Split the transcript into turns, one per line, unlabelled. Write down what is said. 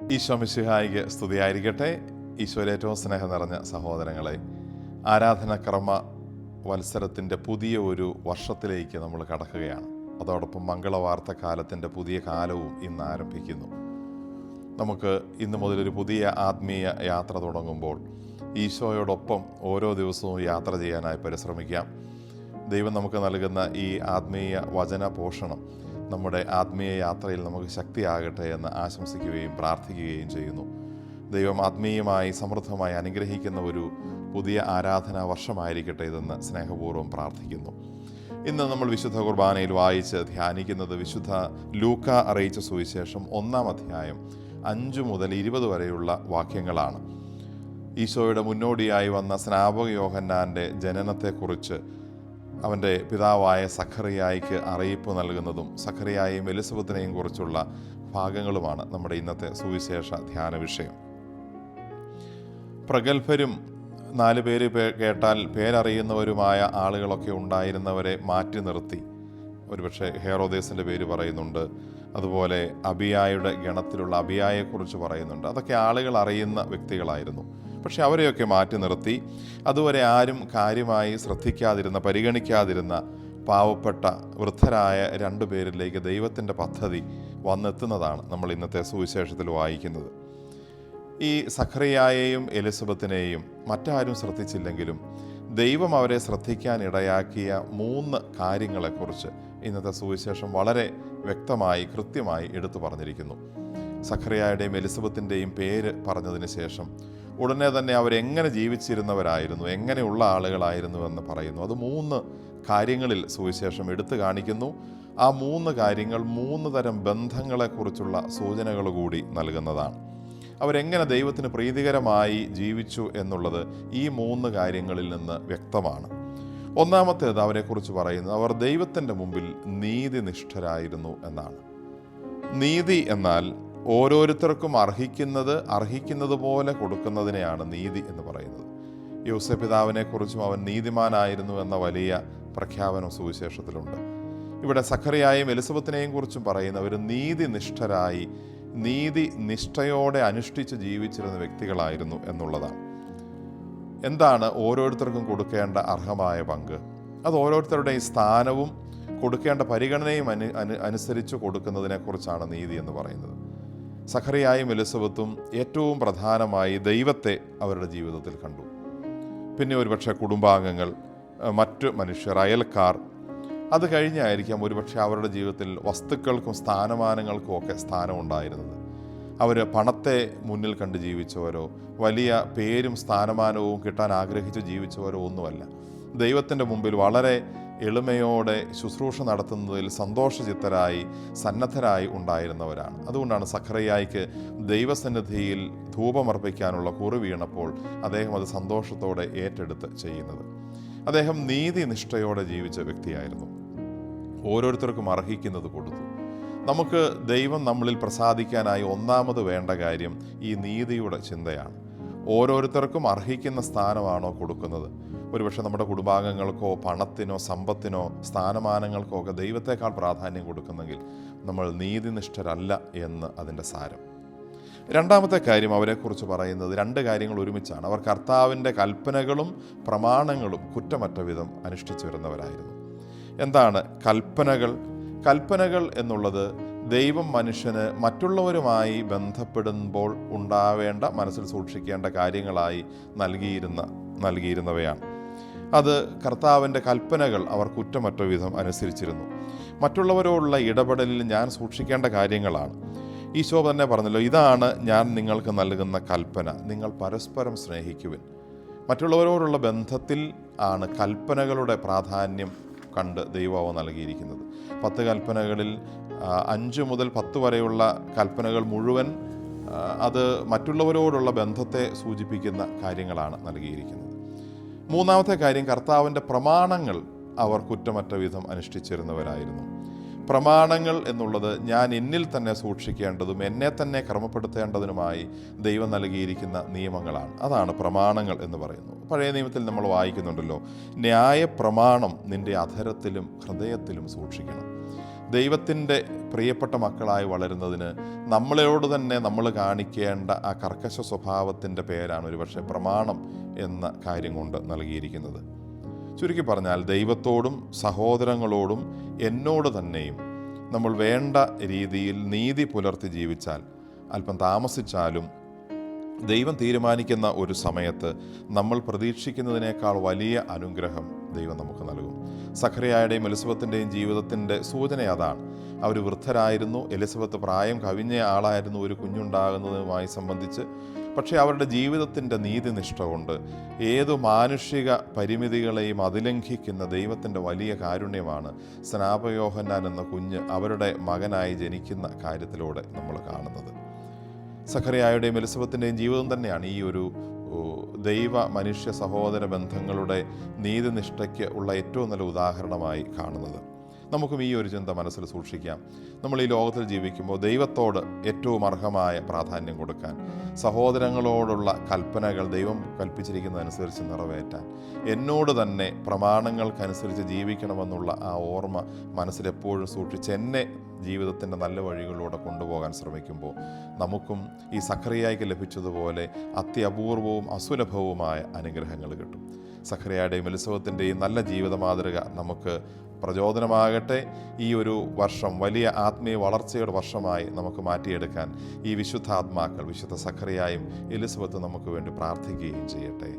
ഈശോ മിശിഹായിക്ക് സ്തുതിയായിരിക്കട്ടെ. ഈശോയിൽ ഏറ്റവും സ്നേഹം നിറഞ്ഞ സഹോദരങ്ങളെ, ആരാധനക്രമ വത്സരത്തിൻ്റെ പുതിയ ഒരു വർഷത്തിലേക്ക് നമ്മൾ കടക്കുകയാണ്. അതോടൊപ്പം മംഗളവാർത്ത കാലത്തിൻ്റെ പുതിയ കാലവും ഇന്ന് ആരംഭിക്കുന്നു. നമുക്ക് ഇന്ന് മുതലൊരു പുതിയ ആത്മീയ യാത്ര തുടങ്ങുമ്പോൾ ഈശോയോടൊപ്പം ഓരോ ദിവസവും യാത്ര ചെയ്യാനായി പരിശ്രമിക്കാം. ദൈവം നമുക്ക് നൽകുന്ന ഈ ആത്മീയ വചന പോഷണം നമ്മുടെ ആത്മീയ യാത്രയിൽ നമുക്ക് ശക്തിയാകട്ടെ എന്ന് ആശംസിക്കുകയും പ്രാർത്ഥിക്കുകയും ചെയ്യുന്നു. ദൈവം ആത്മീയമായി സമൃദ്ധമായി അനുഗ്രഹിക്കുന്ന ഒരു പുതിയ ആരാധനാ വർഷമായിരിക്കട്ടെ ഇതെന്ന് സ്നേഹപൂർവ്വം പ്രാർത്ഥിക്കുന്നു. ഇന്ന് നമ്മൾ വിശുദ്ധ കുർബാനയിൽ വായിച്ച് ധ്യാനിക്കുന്നത് വിശുദ്ധ ലൂക്ക അറിയിച്ച സുവിശേഷം 1-ാം അധ്യായം 5 മുതൽ 20 വരെയുള്ള വാക്യങ്ങളാണ്. ഈശോയുടെ മുന്നോടിയായി വന്ന സ്നാപക യോഹന്നാൻ്റെ ജനനത്തെക്കുറിച്ച് അവൻ്റെ പിതാവായ സഖറിയായിക്ക് അറിയിപ്പ് നൽകുന്നതും സഖറിയായെയും എലിസബത്തിനെയും കുറിച്ചുള്ള ഭാഗങ്ങളുമാണ് നമ്മുടെ ഇന്നത്തെ സുവിശേഷ ധ്യാന വിഷയം. പ്രഗത്ഭരും 4 പേര് കേട്ടാൽ പേരറിയുന്നവരുമായ ആളുകളൊക്കെ ഉണ്ടായിരുന്നവരെ മാറ്റി നിർത്തി. ഒരുപക്ഷെ ഹെറോദേസിൻ്റെ പേര് പറയുന്നുണ്ട്, അതുപോലെ അബിയായുടെ ഗണത്തിലുള്ള അബിയായെക്കുറിച്ച് പറയുന്നുണ്ട്. അതൊക്കെ ആളുകൾ അറിയുന്ന വ്യക്തികളായിരുന്നു. പക്ഷെ അവരെയൊക്കെ മാറ്റി നിർത്തി അതുവരെ ആരും കാര്യമായി ശ്രദ്ധിക്കാതിരുന്ന, പരിഗണിക്കാതിരുന്ന പാവപ്പെട്ട വൃദ്ധരായ 2 പേരിലേക്ക് ദൈവത്തിൻ്റെ പദ്ധതി വന്നെത്തുന്നതാണ് നമ്മൾ ഇന്നത്തെ സുവിശേഷത്തിൽ വായിക്കുന്നത്. ഈ സഖറിയായെയും എലിസബത്തിനെയും മറ്റാരും ശ്രദ്ധിച്ചില്ലെങ്കിലും ദൈവം അവരെ ശ്രദ്ധിക്കാൻ ഇടയാക്കിയ 3 കാര്യങ്ങളെക്കുറിച്ച് ഇന്നത്തെ സുവിശേഷം വളരെ വ്യക്തമായി കൃത്യമായി എടുത്തു പറഞ്ഞിരിക്കുന്നു. സഖറിയായുടെയും എലിസബത്തിൻ്റെയും പേര് പറഞ്ഞതിന് ശേഷം ഉടനെ തന്നെ അവരെങ്ങനെ ജീവിച്ചിരുന്നവരായിരുന്നു, എങ്ങനെയുള്ള ആളുകളായിരുന്നു എന്ന് പറയുന്നു. അത് 3 കാര്യങ്ങളിൽ സുവിശേഷം എടുത്തു കാണിക്കുന്നു. ആ 3 കാര്യങ്ങൾ 3 തരം ബന്ധങ്ങളെക്കുറിച്ചുള്ള സൂചനകൾ കൂടി നൽകുന്നതാണ്. അവരെങ്ങനെ ദൈവത്തിന് പ്രീതികരമായി ജീവിച്ചു എന്നുള്ളത് ഈ 3 കാര്യങ്ങളിൽ നിന്ന് വ്യക്തമാണ്. ഒന്നാമത്തേത് അവരെക്കുറിച്ച് പറയുന്നത് അവർ ദൈവത്തിൻ്റെ മുമ്പിൽ നീതിനിഷ്ഠരായിരുന്നു എന്നാണ്. നീതി എന്നാൽ ഓരോരുത്തർക്കും അർഹിക്കുന്നത് പോലെ കൊടുക്കുന്നതിനെയാണ് നീതി എന്ന് പറയുന്നത്. യോസേപ്പ് പിതാവിനെക്കുറിച്ചും അവൻ നീതിമാനായിരുന്നു എന്ന വലിയ പ്രഖ്യാപനം സുവിശേഷത്തിലുണ്ട്. ഇവിടെ സഖറിയായെയും എലിസബത്തിനെയും കുറിച്ചും പറയുന്നവർ നീതിനിഷ്ഠരായി, നീതി നിഷ്ഠയോടെ അനുഷ്ഠിച്ച് ജീവിച്ചിരുന്ന വ്യക്തികളായിരുന്നു എന്നുള്ളതാണ്. എന്താണ് ഓരോരുത്തർക്കും കൊടുക്കേണ്ട അർഹമായ പങ്ക്? അത് ഓരോരുത്തരുടെയും സ്ഥാനവും കൊടുക്കേണ്ട പരിഗണനയും അനുസരിച്ച് കൊടുക്കുന്നതിനെക്കുറിച്ചാണ് നീതി എന്ന് പറയുന്നത്. സഖറിയായും എലിസബത്തും ഏറ്റവും പ്രധാനമായി ദൈവത്തെ അവരുടെ ജീവിതത്തിൽ കണ്ടു. പിന്നെ ഒരുപക്ഷെ കുടുംബാംഗങ്ങൾ, മറ്റു മനുഷ്യർ, അയൽക്കാർ, അത് കഴിഞ്ഞായിരിക്കാം ഒരുപക്ഷെ അവരുടെ ജീവിതത്തിൽ വസ്തുക്കൾക്കും സ്ഥാനമാനങ്ങൾക്കും ഒക്കെ സ്ഥാനമുണ്ടായിരുന്നത്. അവർ പണത്തെ മുന്നിൽ കണ്ട് ജീവിച്ചവരോ വലിയ പേരും സ്ഥാനമാനവും കിട്ടാൻ ആഗ്രഹിച്ച് ജീവിച്ചവരോ ഒന്നുമല്ല. ദൈവത്തിൻ്റെ മുമ്പിൽ വളരെ എളിമയോടെ ശുശ്രൂഷ നടത്തുന്നതിൽ സന്തോഷചിത്തരായി സന്നദ്ധരായി ഉണ്ടായിരുന്നവരാണ്. അതുകൊണ്ടാണ് സഖറിയായിക്ക് ദൈവസന്നിധിയിൽ ധൂപമർപ്പിക്കാനുള്ള കുറി വീണപ്പോൾ അദ്ദേഹം അത് സന്തോഷത്തോടെ ഏറ്റെടുത്ത് ചെയ്യുന്നത്. അദ്ദേഹം നീതിനിഷ്ഠയോടെ ജീവിച്ച വ്യക്തിയായിരുന്നു. ഓരോരുത്തർക്കും അർഹിക്കുന്നത് കൊടുത്തു. നമുക്ക് ദൈവം നമ്മളിൽ പ്രസാദിക്കാനായി ഒന്നാമത് വേണ്ട കാര്യം ഈ നീതിയുടെ ചിന്തയാണ്. ഓരോരുത്തർക്കും അർഹിക്കുന്ന സ്ഥാനമാണോ കൊടുക്കുന്നത്? ഒരുപക്ഷെ നമ്മുടെ കുടുംബാംഗങ്ങൾക്കോ പണത്തിനോ സമ്പത്തിനോ സ്ഥാനമാനങ്ങൾക്കോ ഒക്കെ ദൈവത്തെക്കാൾ പ്രാധാന്യം കൊടുക്കുന്നെങ്കിൽ നമ്മൾ നീതിനിഷ്ഠരല്ല എന്ന് അതിൻ്റെ സാരം. രണ്ടാമത്തെ കാര്യം അവരെക്കുറിച്ച് പറയുന്നത് 2 കാര്യങ്ങൾ ഒരുമിച്ചാണ്. അവർ കർത്താവിൻ്റെ കൽപ്പനകളും പ്രമാണങ്ങളും കുറ്റമറ്റ വിധം അനുഷ്ഠിച്ചു വരുന്നവരായിരുന്നു. എന്താണ് കൽപ്പനകൾ? കൽപ്പനകൾ എന്നുള്ളത് ദൈവം മനുഷ്യന് മറ്റുള്ളവരുമായി ബന്ധപ്പെടുമ്പോൾ ഉണ്ടാവേണ്ട, മനസ്സിൽ സൂക്ഷിക്കേണ്ട കാര്യങ്ങളായി നൽകിയിരുന്നവയാണ്. അത് കർത്താവിൻ്റെ കൽപ്പനകൾ അവർ കുറ്റമറ്റ വിധം അനുസരിച്ചിരുന്നു. മറ്റുള്ളവരോടുള്ള ഇടപെടലിൽ ഞാൻ സൂക്ഷിക്കേണ്ട കാര്യങ്ങളാണ്. ഈശോ തന്നെ പറഞ്ഞല്ലോ, ഇതാണ് ഞാൻ നിങ്ങൾക്ക് നൽകുന്ന കൽപ്പന, നിങ്ങൾ പരസ്പരം സ്നേഹിക്കുവിൻ. മറ്റുള്ളവരോടുള്ള ബന്ധത്തിൽ ആണ് കൽപ്പനകളുടെ പ്രാധാന്യം കണ്ട് ദൈവം നൽകിയിരിക്കുന്നത്. 10 കൽപ്പനകളിൽ 5 മുതൽ 10 വരെയുള്ള കൽപ്പനകൾ മുഴുവൻ അത് മറ്റുള്ളവരോടുള്ള ബന്ധത്തെ സൂചിപ്പിക്കുന്ന കാര്യങ്ങളാണ് നൽകിയിരിക്കുന്നത്. മൂന്നാമത്തെ കാര്യം, കർത്താവിൻ്റെ പ്രമാണങ്ങൾ അവർ കുറ്റമറ്റ വിധം അനുഷ്ഠിച്ചിരുന്നവരായിരുന്നു. പ്രമാണങ്ങൾ എന്നുള്ളത് ഞാൻ എന്നിൽ തന്നെ സൂക്ഷിക്കേണ്ടതും എന്നെ തന്നെ ക്രമപ്പെടുത്തേണ്ടതിനുമായി ദൈവം നൽകിയിരിക്കുന്ന നിയമങ്ങളാണ്. അതാണ് പ്രമാണങ്ങൾ എന്ന് പറയുന്നത്. പഴയ നിയമത്തിൽ നമ്മൾ വായിക്കുന്നുണ്ടല്ലോ, ന്യായ പ്രമാണം നിൻ്റെ അധരത്തിലും ഹൃദയത്തിലും സൂക്ഷിക്കണം. ദൈവത്തിൻ്റെ പ്രിയപ്പെട്ട മക്കളായി വളരുന്നതിന് നമ്മളോട് തന്നെ നമ്മൾ കാണിക്കേണ്ട ആ കർക്കശ സ്വഭാവത്തിൻ്റെ പേരാണ് ഒരുപക്ഷെ പ്രമാണം എന്ന കാര്യം കൊണ്ട് നൽകിയിരിക്കുന്നത്. ചുരുക്കി പറഞ്ഞാൽ ദൈവത്തോടും സഹോദരങ്ങളോടും എന്നോട് തന്നെയും നമ്മൾ വേണ്ട രീതിയിൽ നീതി പുലർത്തി ജീവിച്ചാൽ അല്പം താമസിച്ചാലും ദൈവം തീരുമാനിക്കുന്ന ഒരു സമയത്ത് നമ്മൾ പ്രതീക്ഷിക്കുന്നതിനേക്കാൾ വലിയ അനുഗ്രഹം ദൈവം നമുക്ക് നൽകും. സഖറിയായുടെയും എലിസബത്തിൻ്റെയും ജീവിതത്തിൻ്റെ സൂചന അതാണ്. അവർ വൃദ്ധരായിരുന്നു, എലിസബത്ത് പ്രായം കവിഞ്ഞ ആളായിരുന്നു ഒരു കുഞ്ഞുണ്ടാകുന്നതുമായി സംബന്ധിച്ച്. പക്ഷേ അവരുടെ ജീവിതത്തിൻ്റെ നീതിനിഷ്ഠ കൊണ്ട് ഏതു മാനുഷിക പരിമിതികളെയും അതിലംഘിക്കുന്ന ദൈവത്തിൻ്റെ വലിയ കാരുണ്യമാണ് സ്നാപയോഹന്നാൻ എന്ന കുഞ്ഞ് അവരുടെ മകനായി ജനിക്കുന്ന കാര്യത്തിലൂടെ നമ്മൾ കാണുന്നത്. സഖറിയായുടെയും എലിസബത്തിൻ്റെയും ജീവിതം തന്നെയാണ് ഈ ഒരു ദൈവ മനുഷ്യ സഹോദര ബന്ധങ്ങളുടെ നീതിനിഷ്ഠയ്ക്ക് ഉള്ള ഏറ്റവും നല്ല ഉദാഹരണമായി കാണുന്നത്. നമുക്കും ഈ ഒരു ചിന്ത മനസ്സിൽ സൂക്ഷിക്കാം. നമ്മൾ ഈ ലോകത്തിൽ ജീവിക്കുമ്പോൾ ദൈവത്തോട് ഏറ്റവും അർഹമായ പ്രാധാന്യം കൊടുക്കാൻ, സഹോദരങ്ങളോടുള്ള കൽപ്പനകൾ ദൈവം കൽപ്പിച്ചിരിക്കുന്നതനുസരിച്ച് നിറവേറ്റാൻ, എന്നോട് തന്നെ പ്രമാണങ്ങൾക്കനുസരിച്ച് ജീവിക്കണമെന്നുള്ള ആ ഓർമ്മ മനസ്സിലെപ്പോഴും സൂക്ഷിച്ച് എന്നെ ജീവിതത്തിൻ്റെ നല്ല വഴികളിലൂടെ കൊണ്ടുപോകാൻ ശ്രമിക്കുമ്പോൾ നമുക്കും ഈ സഖറിയായ്ക്ക് ലഭിച്ചതുപോലെ അത്യപൂർവവും അസുലഭവുമായ അനുഗ്രഹങ്ങൾ കിട്ടും. സഖറിയായുടെയും എലിസബത്തിൻ്റെയും നല്ല ജീവിത മാതൃക നമുക്ക് പ്രചോദനമാകട്ടെ. ഈ ഒരു വർഷം വലിയ ആത്മീയ വളർച്ചയുടെ വർഷമായി നമുക്ക് മാറ്റിയെടുക്കാൻ ഈ വിശുദ്ധാത്മാക്കൾ, വിശുദ്ധ സഖറിയായും എലിസബത്തും നമുക്ക് വേണ്ടി പ്രാർത്ഥിക്കുകയും ചെയ്യട്ടെ.